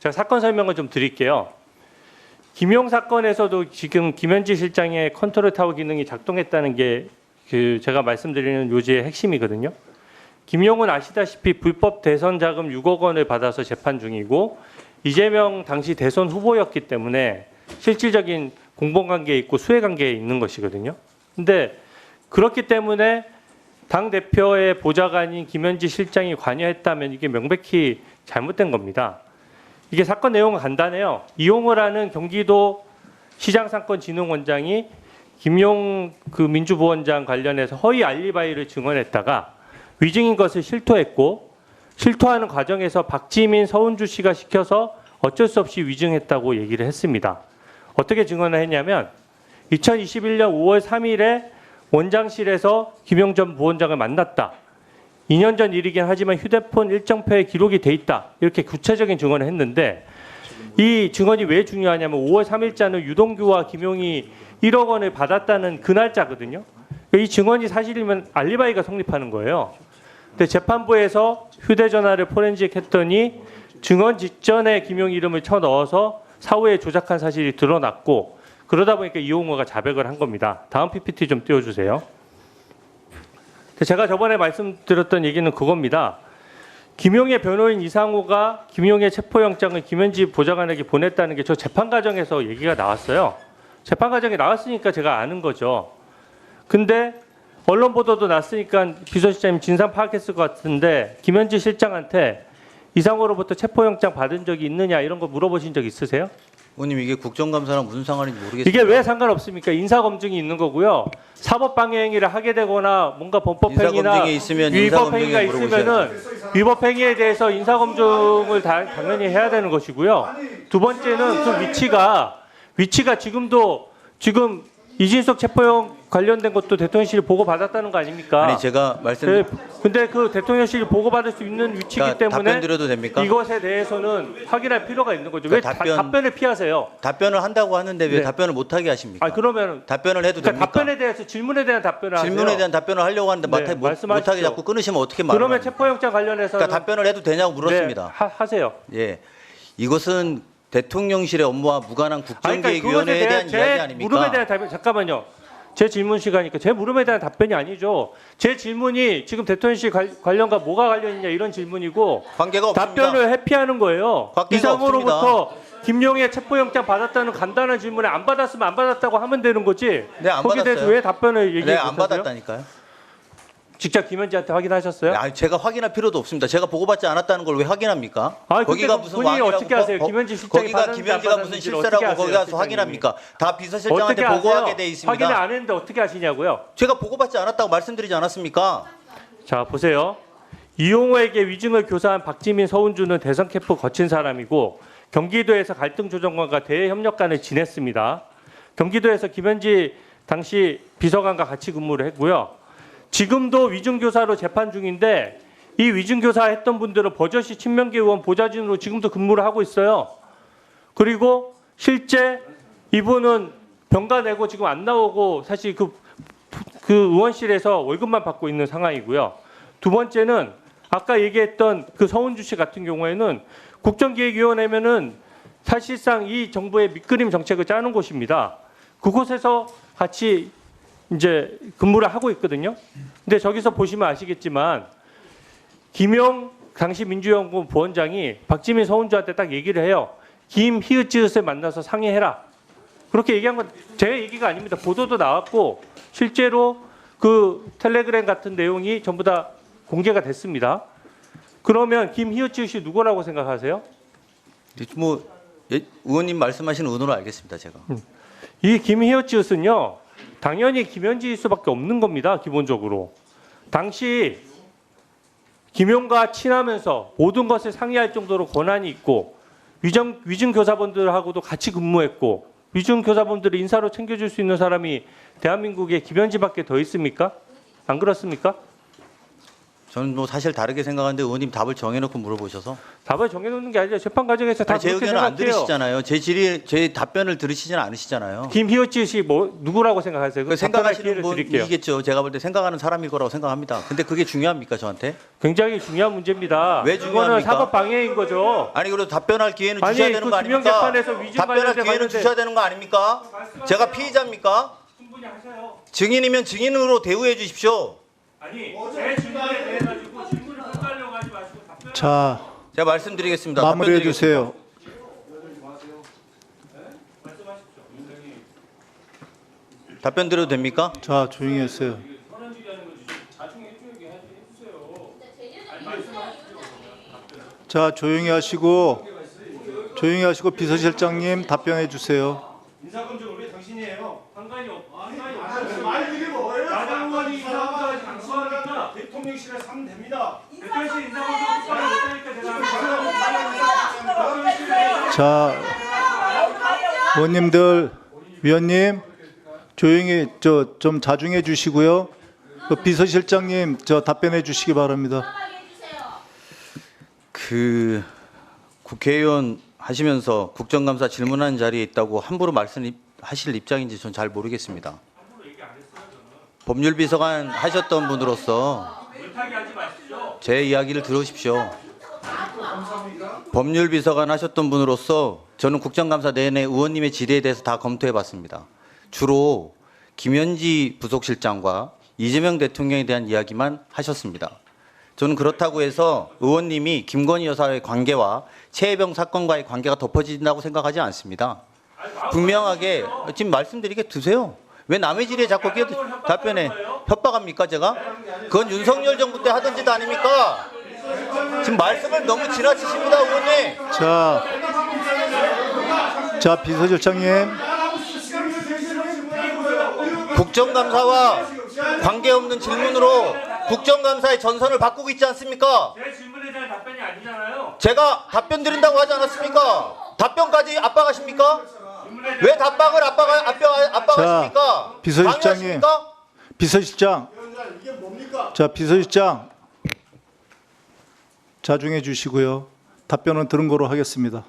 제가 사건 설명을 좀 드릴게요. 김용 사건에서도 지금 김현지 실장의 컨트롤 타워 기능이 작동했다는 게 제가 말씀드리는 요지의 핵심이거든요. 김용은 아시다시피 불법 대선 자금 6억 원을 받아서 재판 중이고 이재명 당시 대선 후보였기 때문에 실질적인 공범관계에 있고 수혜관계에 있는 것이거든요. 근데 그렇기 때문에 당대표의 보좌관인 김현지 실장이 관여했다면 이게 명백히 잘못된 겁니다. 이게 사건 내용은 간단해요. 이용을 하는 경기도 시장상권진흥원장이 김용 민주부원장 관련해서 허위 알리바이를 증언했다가 위증인 것을 실토했고 실토하는 과정에서 박지민, 서운주 씨가 시켜서 어쩔 수 없이 위증했다고 얘기를 했습니다. 어떻게 증언을 했냐면 2021년 5월 3일에 원장실에서 김용 전 부원장을 만났다. 2년 전 일이긴 하지만 휴대폰 일정표에 기록이 돼 있다. 이렇게 구체적인 증언을 했는데 이 증언이 왜 중요하냐면 5월 3일자는 유동규와 김용이 1억 원을 받았다는 그 날짜거든요. 이 증언이 사실이면 알리바이가 성립하는 거예요. 근데 재판부에서 휴대전화를 포렌식 했더니 증언 직전에 김용 이름을 쳐넣어서 사후에 조작한 사실이 드러났고 그러다 보니까 이용호가 자백을 한 겁니다. 다음 PPT 좀 띄워주세요. 제가 저번에 말씀드렸던 얘기는 그겁니다. 김용의 변호인 이상호가 김용의 체포영장을 김현지 보좌관에게 보냈다는 게 저 재판 과정에서 얘기가 나왔어요. 재판 과정에 나왔으니까 제가 아는 거죠. 근데 언론 보도도 났으니까 비서실장님 진상 파악했을 것 같은데 김현지 실장한테 이상호로부터 체포영장 받은 적이 있느냐 이런 거 물어보신 적 있으세요? 의원님 이게 국정감사랑 무슨 상관인지 모르겠습니다. 이게 왜 상관없습니까? 인사검증이 있는 거고요. 사법방해행위를 하게 되거나 뭔가 범법행위나 위법행위가 있으면은 위법행위에 대해서 인사검증을 당연히 해야 되는 것이고요. 두 번째는 그 위치가 지금 이진석 체포영 관련된 것도 대통령실이 보고받았다는 거 아닙니까? 아니 제가 근데 그 대통령실이 보고받을 수 있는 위치이기 때문에 답변 드려도 됩니까? 이것에 대해서는 확인할 필요가 있는 거죠. 왜 답변을 피하세요? 답변을 한다고 하는데 왜 네. 답변을 못하게 하십니까? 그러면 답변을 해도 됩니까? 답변에 대해서 질문에 대한 답변을 하세요. 질문에 대한 답변을 하려고 하는데 네, 못하게 자꾸 끊으시면 어떻게 말을 그러면 합니까? 체포영장 관련해서 그러니까 답변을 해도 되냐고 물었습니다. 네, 하세요. 예, 이것은 대통령실의 업무와 무관한 그것에 국정기획위원회에 대한 제 이야기 아닙니까? 물음에 대한 답변 잠깐만요. 제 질문 시간이니까 제 물음에 대한 답변이 아니죠. 제 질문이 지금 대통령실 관련과 뭐가 관련이냐 이런 질문이고 관계가 없습니다. 답변을 회피하는 거예요. 관계가 이상으로부터 김용의 체포영장 받았다는 간단한 질문에 안 받았으면 안 받았다고 하면 되는 거지. 네, 안 거기에 대해서 받았어요. 왜 답변을 얘기 네, 안 못하세요? 받았다니까요. 직접 김현지한테 확인하셨어요? 아, 제가 확인할 필요도 없습니다. 제가 보고받지 않았다는 걸 왜 확인합니까? 아니, 거기가 근데 무슨 본인이 왕이라고 어떻게 아세요? 김현지 실장이 거기가 받았는지 안 김현지가 무슨 받았는지를 실세라고 어떻게 거기 아세요, 가서 실장님이? 확인합니까? 다 비서실장한테 어떻게 보고하게 아세요? 돼 있습니다. 확인을 안 했는데 어떻게 아시냐고요? 제가 보고받지 않았다고 말씀드리지 않았습니까? 자 보세요. 이용호에게 위증을 교사한 박지민, 서운주는 대선 캠프 거친 사람이고 경기도에서 갈등 조정관과 대외협력관을 지냈습니다. 경기도에서 김현지 당시 비서관과 같이 근무를 했고요. 지금도 위증교사로 재판 중인데 이 위증교사 했던 분들은 버젓이 친명계 의원 보좌진으로 지금도 근무를 하고 있어요. 그리고 실제 이분은 병가 내고 지금 안 나오고 사실 그 의원실에서 월급만 받고 있는 상황이고요. 두 번째는 아까 얘기했던 그 서운주 씨 같은 경우에는 국정기획위원회면은 사실상 이 정부의 밑그림 정책을 짜는 곳입니다. 그곳에서 같이 이제 근무를 하고 있거든요. 근데 저기서 보시면 아시겠지만 김용 당시 민주연구원 부원장이 박지민 서운주한테 딱 얘기를 해요. 김 히읗지읒을 만나서 상의해라. 그렇게 얘기한 건 제 얘기가 아닙니다. 보도도 나왔고 실제로 그 텔레그램 같은 내용이 전부 다 공개가 됐습니다. 그러면 김 히읗지읒이 누구라고 생각하세요? 뭐 의원님 말씀하시는 의도로 알겠습니다. 제가. 이 김 히읗지읒은요. 당연히 김현지일 수밖에 없는 겁니다. 기본적으로. 당시 김용과 친하면서 모든 것을 상의할 정도로 권한이 있고 위증 교사분들하고도 같이 근무했고 위증 교사분들을 인사로 챙겨줄 수 있는 사람이 대한민국에 김현지밖에 더 있습니까? 안 그렇습니까? 저는 뭐 사실 다르게 생각하는데 의원님 답을 정해놓고 물어보셔서 답을 정해놓는 게 아니라 재판 과정에서 다 아니, 제 그렇게 의견을 안 생각해요. 들으시잖아요. 제 답변을 들으시지는 않으시잖아요. 김희호치 씨 뭐 누구라고 생각하세요? 그 그 답변할 생각하시는 기회를 드릴게요. 분이겠죠. 제가 볼 때 생각하는 사람일 거라고 생각합니다. 근데 그게 중요합니까 저한테? 굉장히 중요한 문제입니다. 왜 이거는 중요합니까? 사법 방해인 거죠. 아니 그래도 답변할 기회는 아니, 주셔야 되는 그 거 김영 아닙니까? 재판에서 위증 답변할 관련돼 기회는 봤는데- 주셔야 되는 거 아닙니까? 제가 피의자입니까? 충분히 하세요. 증인이면 증인으로 대우해 주십시오. 아니 제 질문에 대해 가지고 질문을 헷갈려 가지고 마시고 답변. 자, 제가 말씀드리겠습니다. 마무리해 답변드리겠습니다. 주세요. 답변 드려도 됩니까? 자, 조용히 하세요. 자, 조용히 하시고 비서실장님 답변해 주세요. 인사검증을 왜 당신이에요? 상관이 없. 말 이게 뭐예요? 나장 의원이 인사검증을 강조하니까 대통령실에서 하면 됩니다. 대통령실 인사검증 국방을 못하니까 제가 자, 의원님들, 위원님 조용히 좀 자중해 주시고요. 그 비서실장님 답변해 주시기 바랍니다. 그 국회의원 하시면서 국정감사 질문하는 자리에 있다고 함부로 말씀하실 입장인지 전 잘 모르겠습니다. 법률비서관 하셨던 분으로서 제 이야기를 들으십시오. 법률비서관 하셨던 분으로서 저는 국정감사 내내 의원님의 질의에 대해서 다 검토해봤습니다. 주로 김현지 부속실장과 이재명 대통령에 대한 이야기만 하셨습니다. 저는 그렇다고 해서 의원님이 김건희 여사의 관계와 최혜병 사건과의 관계가 덮어진다고 생각하지 않습니다. 분명하게 지금 말씀드리게 두세요. 왜 남의 질의에 자꾸 답변해 협박합니까 제가? 그건 윤석열 정부 때 하던 짓 아닙니까? 지금 말씀을 너무 지나치십니다 의원님. 자, 비서실장님. 국정감사와 관계없는 질문으로 국정감사의 전선을 바꾸고 있지 않습니까? 제 질문에 대한 답변이 아니잖아요. 제가 답변 드린다고 하지 않았습니까? 답변까지 압박하십니까? 왜 답박을 압박하십니까? 비서실장님. 방해하십니까? 비서실장. 이게 뭡니까? 자, 비서실장 자중해 주시고요. 답변은 들은 거로 하겠습니다.